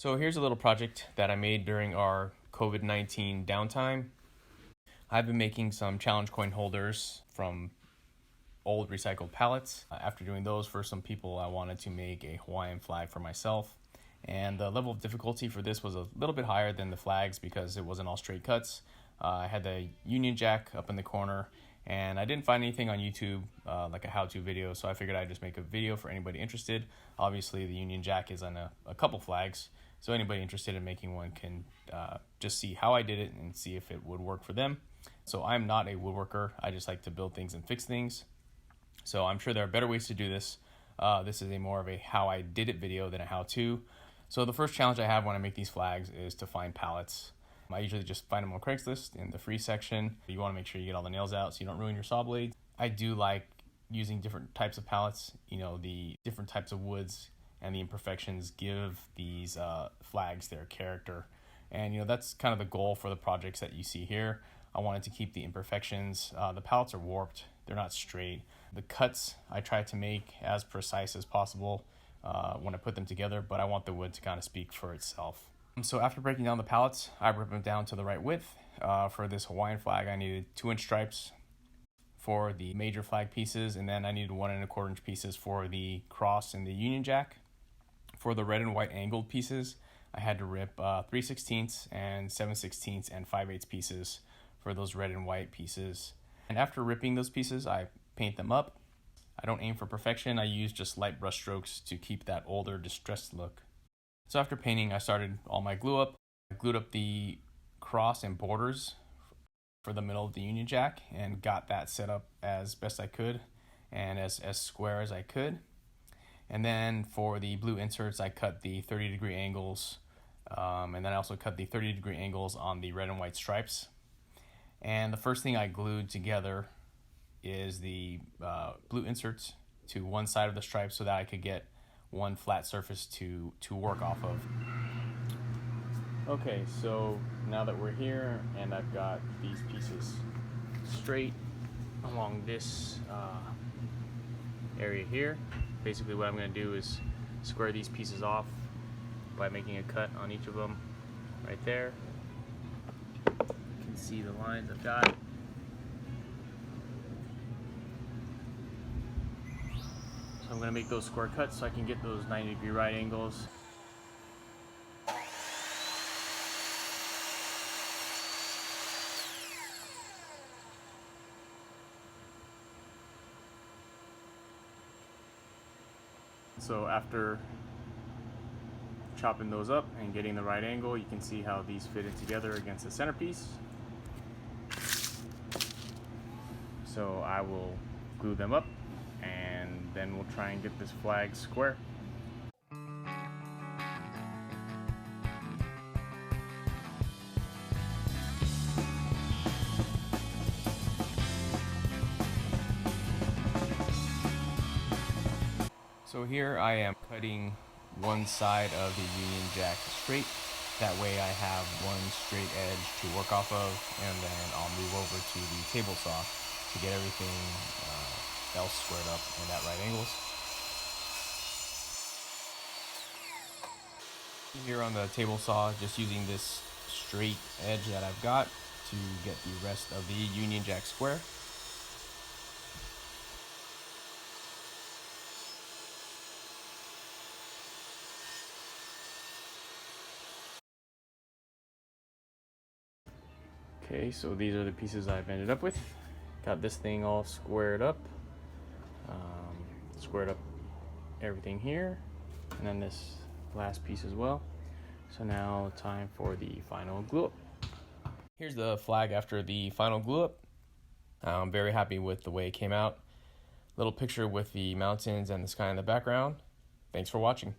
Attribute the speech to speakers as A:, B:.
A: So here's a little project that I made during our COVID-19 downtime. I've been making some challenge coin holders from old recycled pallets. After doing those for some people, I wanted to make a Hawaiian flag for myself. And the level of difficulty for this was a little bit higher than the flags because it wasn't all straight cuts. I had the Union Jack up in the corner, and I didn't find anything on YouTube like a how-to video, so I figured I'd just make a video for anybody interested. Obviously, the Union Jack is on a couple flags, so anybody interested in making one can just see how I did it and see if it would work for them. So I'm not a woodworker. I just like to build things and fix things. So I'm sure there are better ways to do this. This is more of a how I did it video than a how-to. So the first challenge I have when I make these flags is to find pallets. I usually just find them on Craigslist in the free section. You want to make sure you get all the nails out so you don't ruin your saw blades. I do like using different types of pallets. The different types of woods and the imperfections give these flags their character. And that's kind of the goal for the projects that you see here. I wanted to keep the imperfections. The pallets are warped. They're not straight. The cuts I try to make as precise as possible when I put them together, but I want the wood to kind of speak for itself. So after breaking down the pallets, I ripped them down to the right width. For this Hawaiian flag, I needed 2-inch stripes for the major flag pieces, and then I needed 1 1/4-inch pieces for the cross and the Union Jack. For the red and white angled pieces, I had to rip 3/16 and 7/16 and 5/8 pieces for those red and white pieces. And after ripping those pieces, I paint them up. I don't aim for perfection. I use just light brush strokes to keep that older, distressed look. So after painting, I started all my glue up. I glued up the cross and borders for the middle of the Union Jack and got that set up as best I could and as square as I could. And then for the blue inserts, I cut the 30-degree angles, and then I also cut the 30-degree angles on the red and white stripes. And the first thing I glued together is the blue inserts to one side of the stripe so that I could get one flat surface to work off of. Okay, so now that we're here and I've got these pieces straight along this area here, basically what I'm going to do is square these pieces off by making a cut on each of them right there. You can see the lines I've got. So I'm going to make those square cuts so I can get those 90-degree right angles. So after chopping those up and getting the right angle, you can see how these fit in together against the centerpiece. So I will glue them up, and then we'll try and get this flag square. So here I am cutting one side of the Union Jack straight. That way I have one straight edge to work off of, and then I'll move over to the table saw to get everything else squared up and at right angles. Here on the table saw, just using this straight edge that I've got to get the rest of the Union Jack square. Okay, so these are the pieces I've ended up with. Got this thing all squared up. Squared up everything here, and then this last piece as well. So now time for the final glue up. Here's the flag after the final glue up. I'm very happy with the way it came out. Little picture with the mountains and the sky in the background. Thanks for watching.